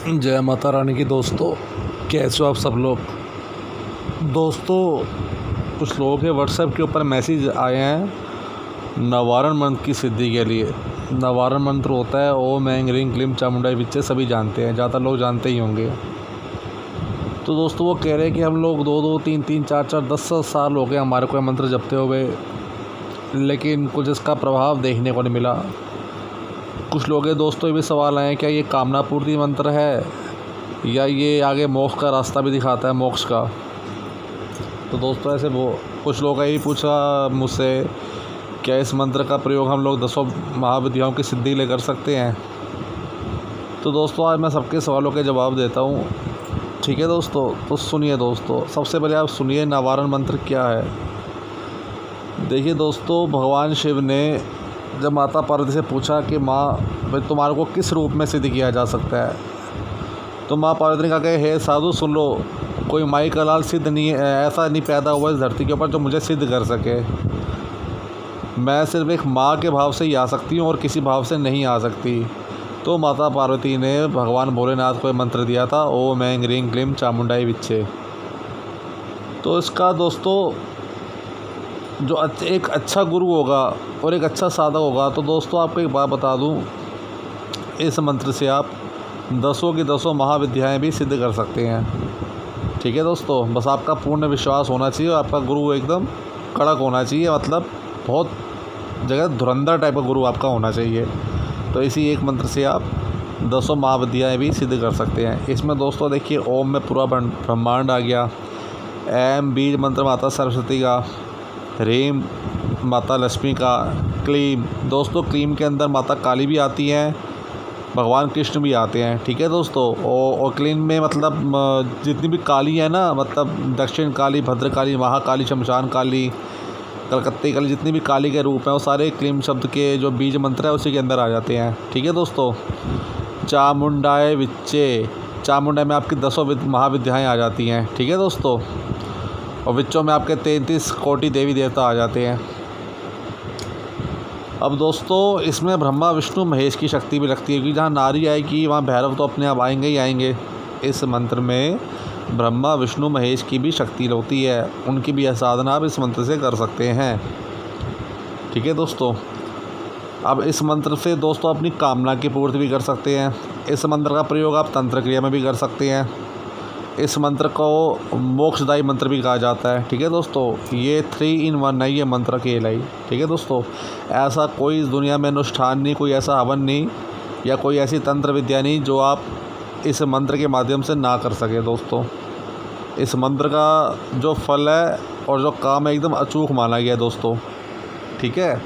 जय माता रानी की दोस्तों, कैसे हो आप सब लोग। दोस्तों, कुछ लोगों के व्हाट्सएप के ऊपर मैसेज आए हैं नवारण मंत्र की सिद्धि के लिए। नवारण मंत्र होता है ओम ऐं ह्रीं क्लीं चामुंडाई विच्चे, सभी जानते हैं, ज़्यादा लोग जानते ही होंगे। तो दोस्तों वो कह रहे हैं कि हम लोग 2-2, 3-3, 4-4, 10 साल हो गए हमारे को मंत्र जपते हुए, लेकिन कुछ इसका प्रभाव देखने को नहीं मिला। कुछ लोग हैं दोस्तों, ये भी सवाल आए हैं क्या ये कामना पूर्ति मंत्र है या ये आगे मोक्ष का रास्ता भी दिखाता है, मोक्ष का। तो दोस्तों ऐसे वो कुछ लोगों का यही पूछा मुझसे, क्या इस मंत्र का प्रयोग हम लोग 10 महाविद्याओं की सिद्धि के लिए कर सकते हैं। तो दोस्तों आज मैं सबके सवालों के जवाब देता हूँ, ठीक है दोस्तों। तो सुनिए दोस्तों, सबसे पहले आप सुनिए नवारण मंत्र क्या है। देखिए दोस्तों, भगवान शिव ने जब माता पार्वती से पूछा कि माँ भाई तुम्हारे को किस रूप में सिद्ध किया जा सकता है, तो माँ पार्वती ने कहा कि हे साधु सुन लो, कोई माई का लाल सिद्ध नहीं है, ऐसा नहीं पैदा हुआ इस धरती के ऊपर जो मुझे सिद्ध कर सके। मैं सिर्फ एक माँ के भाव से ही आ सकती हूँ और किसी भाव से नहीं आ सकती। तो माता पार्वती ने भगवान भोलेनाथ को मंत्र दिया था ओम ऐं ह्रीं क्लीं चामुंडाई विच्चे। तो इसका दोस्तों जो एक अच्छा गुरु होगा और एक अच्छा साधक होगा, तो दोस्तों आपको एक बात बता दूं, इस मंत्र से आप 10 की 10 महाविद्याएं भी सिद्ध कर सकते हैं, ठीक है दोस्तों। बस आपका पूर्ण विश्वास होना चाहिए, आपका गुरु एकदम कड़क होना चाहिए, मतलब बहुत जगह धुरंधर टाइप का गुरु आपका होना चाहिए। तो इसी एक मंत्र से आप 10 महाविद्याएं भी सिद्ध कर सकते हैं। इसमें दोस्तों देखिए, ओम में पूरा ब्रह्मांड आ गया, ऐं बीज मंत्र माता सरस्वती का, ह्रीं माता लक्ष्मी का, क्लीं दोस्तों क्लीं के अंदर माता काली भी आती हैं, भगवान कृष्ण भी आते हैं, ठीक है दोस्तों। और क्लीं में मतलब जितनी भी काली है ना, मतलब दक्षिण काली, भद्रकाली, महाकाली, शमशान काली, कलकत्ते काली, जितनी भी काली के रूप हैं वो सारे क्लीं शब्द के जो बीज मंत्र है उसी के अंदर आ जाते हैं, ठीक है दोस्तों। चामुंडाई विच्चे, चामुंडाई में आपकी 10 महाविद्याएँ आ जाती हैं, ठीक है दोस्तों। और विच्चों में आपके 33 कोटि देवी देवता आ जाते हैं। अब दोस्तों इसमें ब्रह्मा विष्णु महेश की शक्ति भी लगती है, क्योंकि जहाँ नारी आएगी वहाँ भैरव तो अपने आप आएंगे ही आएंगे। इस मंत्र में ब्रह्मा विष्णु महेश की भी शक्ति होती है, उनकी भी साधना आप इस मंत्र से कर सकते हैं, ठीक है दोस्तों। अब इस मंत्र से दोस्तों अपनी कामना की पूर्ति भी कर सकते हैं। इस मंत्र का प्रयोग आप तंत्र क्रिया में भी कर सकते हैं। इस मंत्र को मोक्षदायी मंत्र भी कहा जाता है, ठीक है दोस्तों। ये 3 in 1 है ये मंत्र अकेला ही, ठीक है दोस्तों। ऐसा कोई इस दुनिया में अनुष्ठान नहीं, कोई ऐसा हवन नहीं या कोई ऐसी तंत्र विद्या नहीं जो आप इस मंत्र के माध्यम से ना कर सके दोस्तों। इस मंत्र का जो फल है और जो काम है एकदम अचूक माना गया है दोस्तों, ठीक है।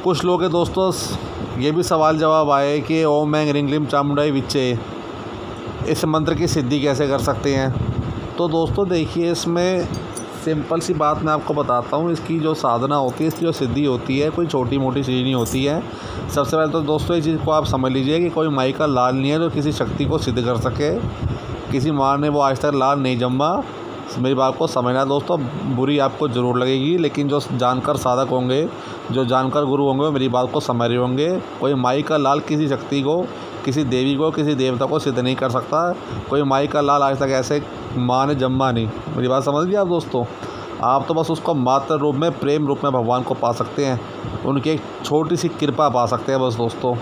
कुछ लोग के दोस्तों ये भी सवाल जवाब आए कि ओम ऐं ह्रीं क्लीं चामुंडाई विच्चे, इस मंत्र की सिद्धि कैसे कर सकते हैं। तो दोस्तों देखिए, इसमें सिंपल सी बात मैं आपको बताता हूँ। इसकी जो साधना होती है, इसकी जो सिद्धि होती है, कोई छोटी मोटी चीज़ नहीं होती है। सबसे पहले तो दोस्तों इस चीज़ को आप समझ लीजिए कि कोई माई का लाल नहीं है जो किसी शक्ति को सिद्ध कर सके। किसी माँ ने वो आज तक लाल नहीं जमा। मेरी बात को समझना दोस्तों, बुरी आपको ज़रूर लगेगी, लेकिन जो जानकर साधक होंगे, जो जानकर गुरु होंगे, वो मेरी बात को समझ रहे होंगे। कोई माई का लाल किसी शक्ति को, किसी देवी को, किसी देवता को सिद्ध नहीं कर सकता। कोई माई का लाल आज तक ऐसे माँ ने जम्मा नहीं। मेरी बात समझ लिया आप दोस्तों। आप तो बस उसको मात्र रूप में, प्रेम रूप में भगवान को पा सकते हैं, उनकी एक छोटी सी कृपा पा सकते हैं बस दोस्तों,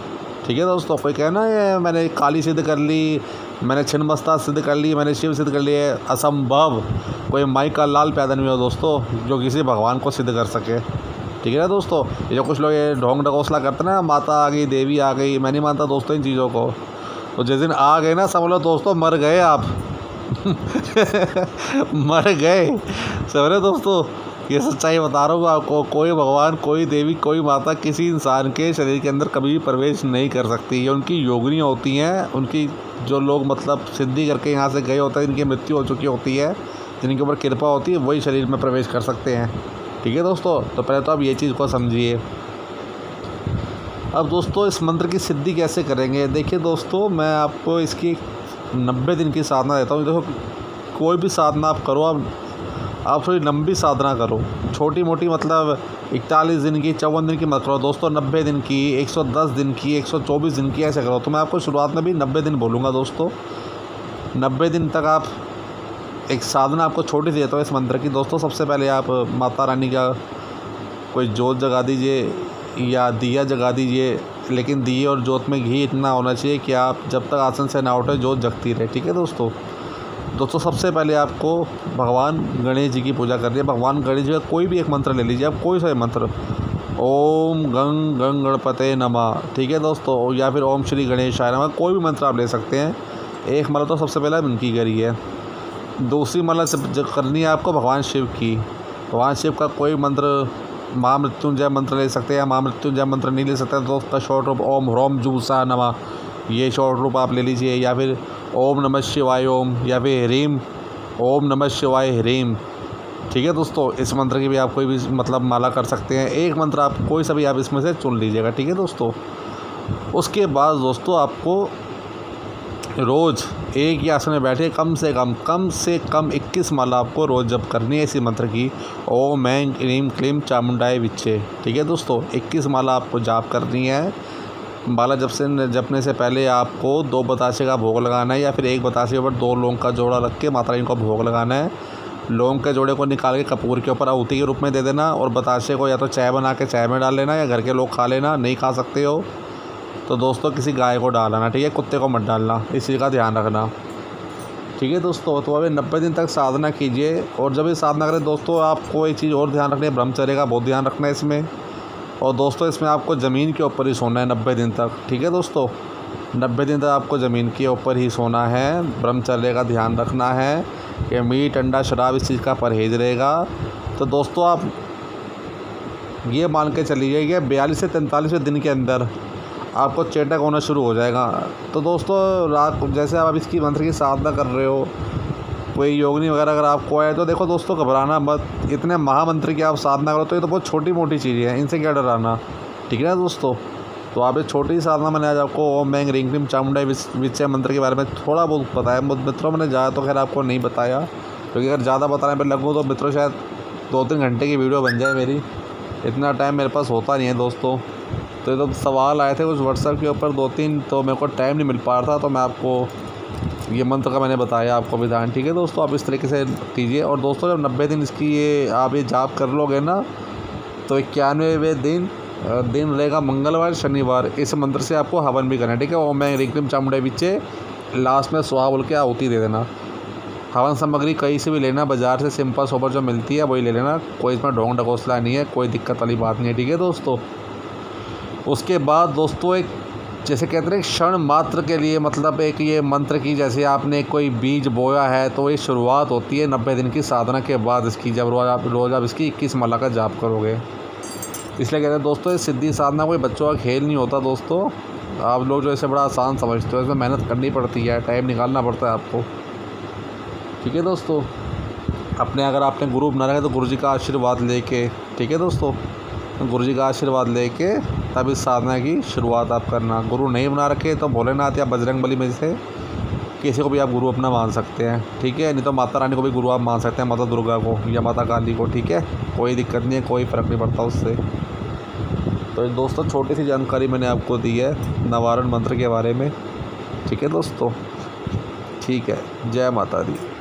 ठीक है दोस्तों। कोई कहना है मैंने काली सिद्ध कर ली, मैंने छिन्नमस्ता सिद्ध कर ली, मैंने शिव सिद्ध कर लिए, असंभव। कोई माई का लाल पैदा नहीं हुआ दोस्तों जो किसी भगवान को सिद्ध कर सके, ठीक है ना दोस्तों। ये जो कुछ लोग ये ढोंग ढकोसला करते हैं ना, माता आ गई, देवी आ गई, मैं नहीं मानता दोस्तों इन चीज़ों को। तो जिस दिन आ गए ना, समझ लो दोस्तों मर गए आप मर गए, समझ रहे दोस्तों। ये सच्चाई बता रहा हूँ आपको। कोई भगवान, कोई देवी, कोई माता किसी इंसान के शरीर के अंदर कभी भी प्रवेश नहीं कर सकती। ये उनकी योगिनियाँ होती हैं, उनकी जो लोग मतलब सिद्धि करके यहाँ से गए होते हैं, जिनकी मृत्यु हो चुकी होती है, जिनके ऊपर कृपा होती है, वही शरीर में प्रवेश कर सकते हैं, ठीक है दोस्तों। तो पहले तो आप ये चीज़ को समझिए। अब दोस्तों इस मंत्र की सिद्धि कैसे करेंगे। देखिए दोस्तों, मैं आपको इसकी 90 दिन की साधना देता हूँ। देखो, कोई भी साधना आप करो, आप आप थोड़ी लंबी साधना करो, छोटी मोटी मतलब 41 दिन की 54 दिन की मत करो दोस्तों, 90 दिन की 110 दिन की 124 दिन की ऐसे करो। तो मैं आपको शुरुआत में भी 90 दिन बोलूँगा दोस्तों। 90 दिन तक आप एक साधना आपको छोटी सी देता हूँ इस मंत्र की दोस्तों। सबसे पहले आप माता रानी का कोई जोत जगा दीजिए या दिया जगा दीजिए, लेकिन दिए और जोत में घी इतना होना चाहिए कि आप जब तक आसन से ना उठे जोत जगती रहे, ठीक है दोस्तों। सबसे पहले आपको भगवान गणेश जी की पूजा करनी है। भगवान गणेश जी का कोई भी एक मंत्र ले लीजिए आप, कोई सा मंत्र, ओम गंग गंग गणपते नमः, ठीक है दोस्तों, या फिर ओम श्री गणेशाय नमः, कोई भी मंत्र आप ले सकते हैं। एक माला तो सबसे पहले उनकी करी है। दूसरी माला जब करनी है आपको भगवान शिव की। भगवान शिव का कोई मंत्र, महामृत्युंजय मंत्र ले सकते हैं या महामृत्युंजय मंत्र नहीं ले सकते तो उसका शॉर्ट रूप ओम ह्रोम जूसा नमः, ये शॉर्ट रूप आप ले लीजिए, या फिर ओम नमः शिवाय ओम, या फिर ह्रीम ओम नमः शिवाय ह्रीम, ठीक है दोस्तों। इस मंत्र की भी आप कोई भी मतलब माला कर सकते हैं। एक मंत्र आप कोई सा भी आप इसमें से चुन लीजिएगा, ठीक है दोस्तों। उसके बाद दोस्तों आपको रोज़ एक ही आसन में बैठे कम से कम 21 माला आपको रोज़ जप करनी है इसी मंत्र की, ओम ऐं क्लीं क्लीं चामुंडाय विच्चे, ठीक है दोस्तों। 21 माला आपको जाप करनी है। माला जपने से पहले आपको 2 बतासे का भोग लगाना है, या फिर 1 बतासे के ऊपर 2 लौंग का जोड़ा रख के माता रानी को भोग लगाना है। लौंग के जोड़े को निकाल के कपूर के ऊपर आहुति के रूप में दे देना, और बतासे को या तो चाय बना के चाय में डाल लेना, या घर के लोग खा लेना। नहीं खा सकते हो तो दोस्तों किसी गाय को डालना, ठीक है, कुत्ते को मत डालना, इस चीज़ का ध्यान रखना, ठीक है दोस्तों। तो अभी 90 दिन तक साधना कीजिए। और जब ये साधना करें दोस्तों आपको एक चीज़ और ध्यान रखनी है, ब्रह्मचर्य का बहुत ध्यान रखना है इसमें। और दोस्तों इसमें आपको ज़मीन के ऊपर ही सोना है 90 दिन तक, ठीक है दोस्तों। 90 दिन तक आपको ज़मीन के ऊपर ही सोना है। ब्रह्मचर्य का ध्यान रखना है कि मीट अंडा शराब इस चीज़ का परहेज़ रहेगा। तो दोस्तों आप ये मान के चलिए कि 42 से 43वें दिन के अंदर आपको चेटक होना शुरू हो जाएगा। तो दोस्तों रात जैसे आप इसकी मंत्र की साधना कर रहे हो, कोई योगिनी वगैरह अगर आपको आए तो देखो दोस्तों घबराना मत। इतने महामंत्र की आप साधना करो तो ये तो बहुत छोटी मोटी चीज़ें हैं, इनसे क्या डराना, ठीक है ना दोस्तों। तो आप एक छोटी साधना मैंने आज आपको ओम ऐं ह्रीं क्लीं चामुंडाय विच्चे मंत्र के बारे में थोड़ा बहुत बताया मित्रों। मैंने ज़्यादा तो खैर आपको नहीं बताया, क्योंकि अगर ज़्यादा बताने पर लगूँ तो मित्रों शायद 2-3 घंटे की वीडियो बन जाए मेरी। इतना टाइम मेरे पास होता नहीं है दोस्तों। तो ये तो सवाल आए थे कुछ व्हाट्सएप के ऊपर 2-3, तो मेरे को टाइम नहीं मिल पा रहा था, तो मैं आपको ये मंत्र का मैंने बताया आपको विधान, ठीक है दोस्तों। आप इस तरीके से कीजिए। और दोस्तों जब 90 दिन इसकी ये आप ये जाप कर लोगे ना, तो 91वें दिन रहेगा मंगलवार शनिवार। इस मंत्र से आपको हवन भी करना है, ठीक है। ओम ऐं ह्रीं क्लीं चामुंडाय विच्चे लास्ट में स्वाहा बोल के आहुति दे देना। हवन सामग्री कहीं से भी लेना, बाज़ार से सिंपल सोबर जो मिलती है वही ले लेना, कोई इसमें ढोंग ढकोसला नहीं है, कोई दिक्कत वाली बात नहीं है, ठीक है दोस्तों। उसके बाद दोस्तों एक जैसे कहते हैं क्षण मात्र के लिए मतलब एक ये मंत्र की जैसे आपने कोई बीज बोया है तो ये शुरुआत होती है 90 दिन की साधना के बाद इसकी, जब रोज़ आप इसकी 21 माला का जाप करोगे। इसलिए कहते हैं दोस्तों ये सिद्धि साधना कोई बच्चों का खेल नहीं होता दोस्तों। आप लोग जो इसे बड़ा आसान समझते हो, इसमें मेहनत करनी पड़ती है, टाइम निकालना पड़ता है आपको, ठीक है दोस्तों। अगर आपने गुरु बना रखा है तो गुरु जी का आशीर्वाद लेके, ठीक है दोस्तों, गुरु जी का आशीर्वाद लेके तब इस साधना की शुरुआत आप करना। गुरु नहीं बना रखे तो भोलेनाथ या बजरंगबली में से किसी को भी आप गुरु अपना मान सकते हैं, ठीक है। नहीं तो माता रानी को भी गुरु आप मान सकते हैं, माता दुर्गा को या माता काली को, ठीक है। कोई दिक्कत नहीं है, कोई फ़र्क नहीं पड़ता उससे। तो दोस्तों छोटी सी जानकारी मैंने आपको दी है नवारण मंत्र के बारे में, ठीक है दोस्तों। ठीक है, जय माता दी।